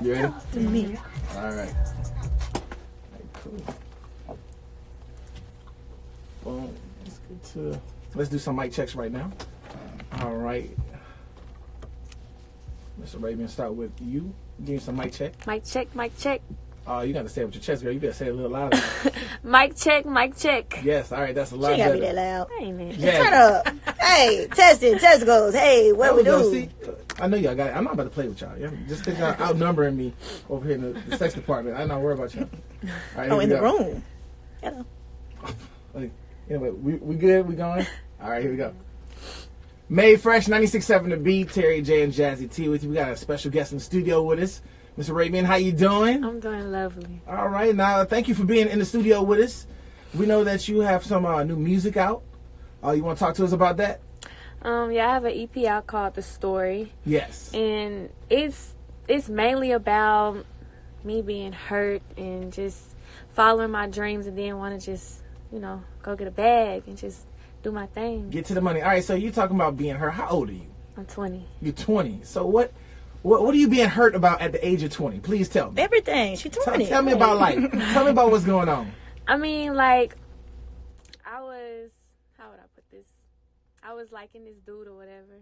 You ready? Mm-hmm. All right. Cool. Well, let's do some mic checks right now. All right. Mr. Arabian, start with you. Give me some mic check. Mic check, mic check. Oh, you got to say it with your chest, girl. You better say it a little louder. Mic check, mic check. Yes, all right. That's a lot She better. gotta be that loud. Amen. Yeah. Turn up. Hey, testicles. Hey, what we do? See, I know y'all got it. I'm not about to play with y'all. Just because y'all outnumbering me over here in the sex department. I'm not worried about y'all. All right, Oh, in the go. room. Hello. Anyway, we good? We going? All right, here we go. Made Fresh 96.7 The Beat. Terry J and Jazzy T with you. We got a special guest in the studio with us. Mr. Arabian, how you doing? I'm doing lovely. All right, now thank you for being in the studio with us. We know that you have some new music out. You want to talk to us about that? Yeah, I have an EP out called The Story. Yes. And it's mainly about me being hurt and just following my dreams and then want to just, go get a bag and just do my thing. Get to the money. All right, so you're talking about being hurt. How old are you? I'm 20. You're 20. So what are you being hurt about at the age of 20? Please tell me. Everything. She's 20. Tell me about life. Tell me about what's going on. I mean, like, how would I put this? I was liking this dude or whatever.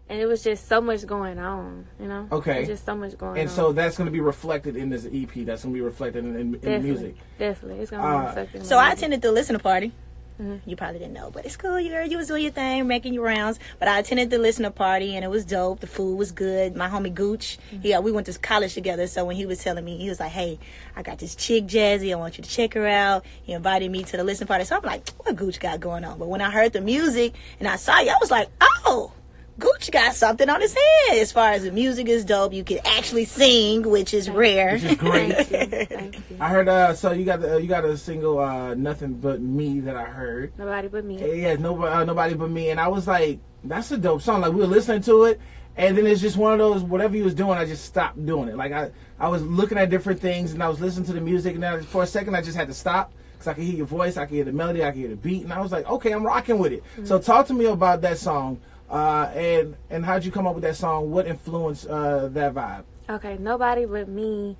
And it was just so much going on, Okay. It was just so much going on. And so that's going to be reflected in this EP. That's going to be reflected in the music. Definitely. It's going to be reflected in So the I music. attended the listener party. Mm-hmm. You probably didn't know, but it's cool. You was doing your thing, making your rounds. But I attended the listener party, and it was dope. The food was good. My homie Gooch, we went to college together. So when he was telling me, he was like, "Hey, I got this chick Jazzy. I want you to check her out." He invited me to the listener party. So I'm like, "What Gooch got going on?" But when I heard the music and I saw you, I was like, "Oh, Gooch got something on his head." As far as the music is dope, you can actually sing, which is rare. Which is great. Thank you. I heard. So you got a single, "Nothing But Me" that I heard. Nobody but me. Yeah, nobody but me. And I was like, that's a dope song. Like, we were listening to it, and then it's just one of those, whatever he was doing, I just stopped doing it. Like, I was looking at different things, and I was listening to the music, and then for a second, I just had to stop, because I could hear your voice, I could hear the melody, I could hear the beat, and I was like, okay, I'm rocking with it. Mm-hmm. So talk to me about that song, and how'd you come up with that song? What influenced that vibe? Okay, Nobody But Me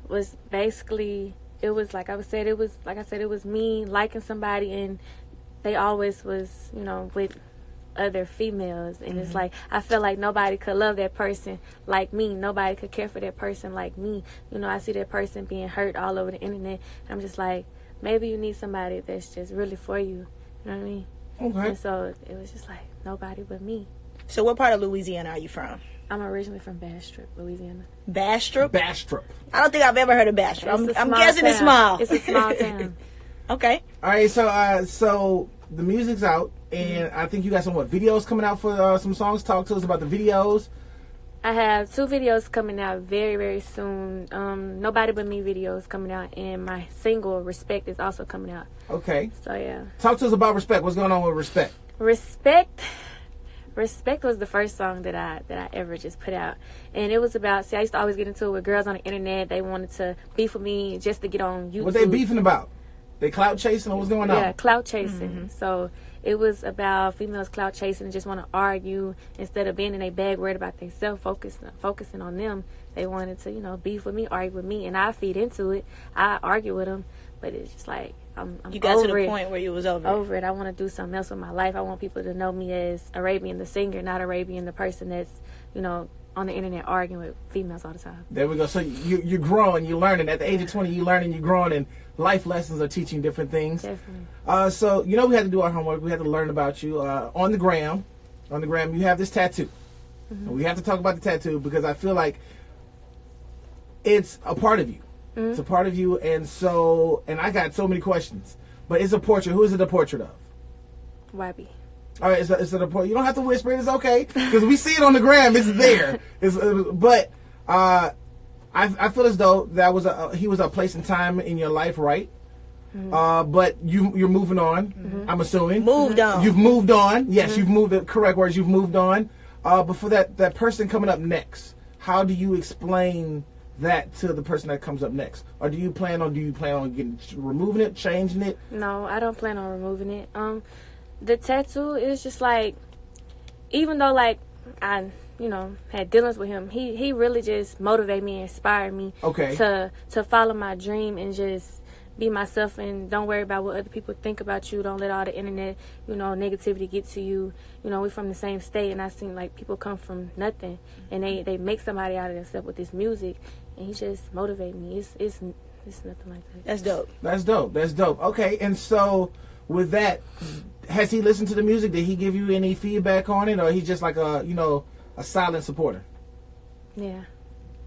was basically, it was like I said, it was me liking somebody, and they always was, with other females, and it's like, I feel like nobody could love that person like me. Nobody could care for that person like me. I see that person being hurt all over the internet. I'm just like, maybe you need somebody that's just really for you. You know what I mean? Okay. And so it was just like, nobody but me. So what part of Louisiana are you from? I'm originally from Bastrop, Louisiana. Bastrop? Bastrop. I don't think I've ever heard of Bastrop. I'm small guessing it's town. small. It's a small town. Okay. All right, so the music's out, and I think you got some videos coming out for some songs. Talk to us about the videos. I have 2 videos coming out very, very soon. Nobody But Me videos coming out, and my single Respect is also coming out. Okay. So yeah. Talk to us about Respect. What's going on with Respect? Respect was the first song that I ever just put out, and it was about. See, I used to always get into it with girls on the internet. They wanted to beef with me just to get on YouTube. What they beefing about? They clout chasing, or what's going on? Yeah, clout chasing. So it was about females clout chasing and just want to argue instead of being in a bag worried about themselves, focusing on them. They wanted to, beef with me, argue with me, and I feed into it. I argue with them, but it's just like I'm You got over to the it. point where you was over it. I want to do something else with my life. I want people to know me as Arabian the singer, not Arabian the person that's, on the internet arguing with females all the time. There we go. So you're growing, you're learning. At the age of 20, you're learning, you're growing, and life lessons are teaching different things. Definitely. So, we had to do our homework. We had to learn about you. On the gram, you have this tattoo. Mm-hmm. And we have to talk about the tattoo because I feel like it's a part of you. Mm-hmm. It's a part of you, and I got so many questions. But it's a portrait. Who is it a portrait of? YB. All right, it's a portrait. You don't have to whisper it. It's okay because we see it on the gram. It's there. But I feel as though he was a place and time in your life, right? Mm-hmm. But you're moving on. Mm-hmm. I'm assuming moved on. You've moved on. Yes, you've moved. The correct words. You've moved on. But for that person coming up next, how do you explain that to the person that comes up next? Or do you plan on removing it, changing it? No, I don't plan on removing it. The tattoo is just like, even though like I had dealings with him, he really just motivated me and inspired me to follow my dream and just be myself and don't worry about what other people think about you. Don't let all the internet, negativity get to you. We're from the same state, and I seen like people come from nothing and they make somebody out of themselves with this music, and he just motivated me. It's nothing like that. That's dope. Okay, and so with that, has he listened to the music? Did he give you any feedback on it, or he's just like a silent supporter? Yeah.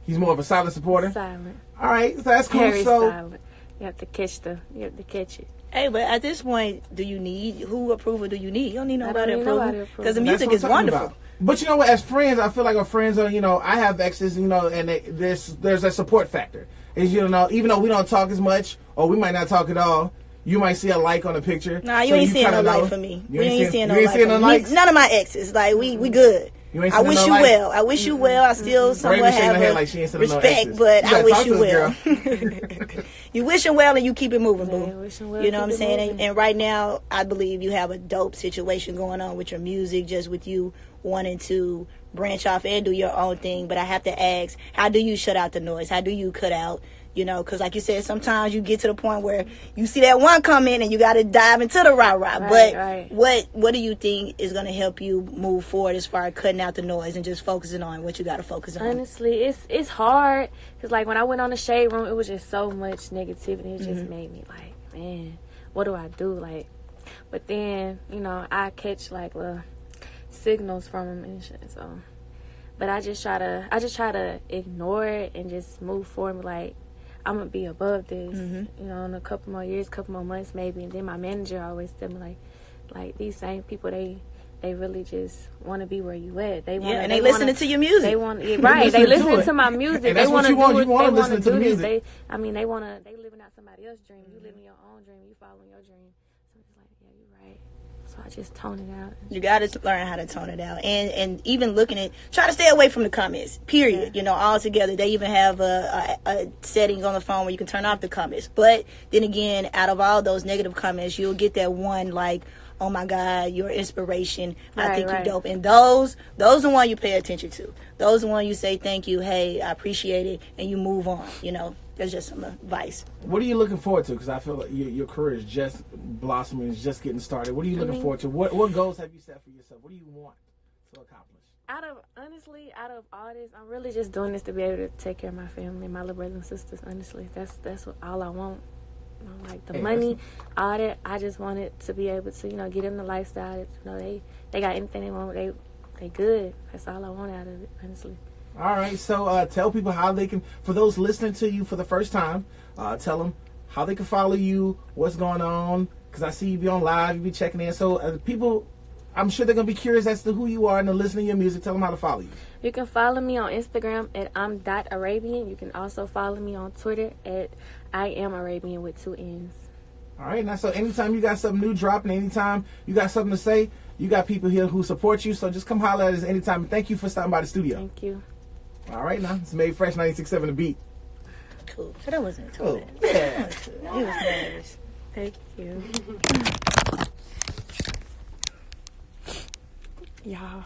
He's more of a silent supporter? Silent. All right, so that's cool. Very silent. You have to catch it. Hey, but at this point, who approval do you need? You don't need nobody approval. Because the music is wonderful. About. But you know what, as friends, I feel like our friends are, I have exes, and there's a support factor. Even though we don't talk as much, or we might not talk at all, you might see a like on a picture. Nah, you ain't seeing no like for me. You ain't seeing no like for me. None of my exes. Like, we good. I wish you well. I wish you well. I still somewhat have respect, but I wish you well. You wish him well and you keep it moving, boo. You know what I'm saying? And right now, I believe you have a dope situation going on with your music, just with you wanting to branch off and do your own thing. But I have to ask, how do you shut out the noise? How do you cut out? Because like you said, sometimes you get to the point where you see that one come in and you got to dive into the rah-rah. But what do you think is going to help you move forward as far as cutting out the noise and just focusing on what you got to focus on? Honestly, it's hard because like when I went on the Shade Room, it was just so much negativity. It just made me like, man, what do I do? Like, but then I catch like signals from them and shit. So, but I just try to ignore it and just move forward. Like, I'm gonna be above this, in a couple more years, couple more months maybe. And then my manager always tell me like these same people, they really just want to be where you at. They want, and they listening to your music. They want, right? They listening to my music. And that's they want you want. Do you want to listen to the music. They living out somebody else's dream. You living your own dream. You following your dream. So it's like, yeah, you're right. So I just tone it out. You got to learn how to tone it out. And even looking at, try to stay away from the comments, period. Yeah. All together. They even have a setting on the phone where you can turn off the comments. But then again, out of all those negative comments, you'll get that one like, oh my God, your inspiration. I think you're dope. And those are the one you pay attention to. Those are the one you say, thank you, hey, I appreciate it, and you move on, That's just some advice. What are you looking forward to? Because I feel like your career is just blossoming, it's just getting started. What are you looking forward to? What goals have you set for yourself? What do you want to accomplish? Out of all this, I'm really just doing this to be able to take care of my family, my little brothers and sisters. Honestly, that's all I want. Like the money, all that. I just wanted to be able to, get them the lifestyle. They got anything they want. They good. That's all I want out of it, honestly. All right. So tell people how they can, for those listening to you for the first time, tell them how they can follow you, what's going on. Because I see you be on live, you be checking in. So people, I'm sure they're going to be curious as to who you are and to listen to your music. Tell them how to follow you. You can follow me on Instagram at I'm.Arabian. You can also follow me on Twitter at I am Arabian with 2 N's. All right. Now, so anytime you got something new dropping, anytime you got something to say, you got people here who support you. So just come holler at us anytime. And thank you for stopping by the studio. Thank you. All right. Now, it's Made Fresh 96.7 The Beat. Cool. So that wasn't too bad. Yeah. He was nice. Thank you. Y'all.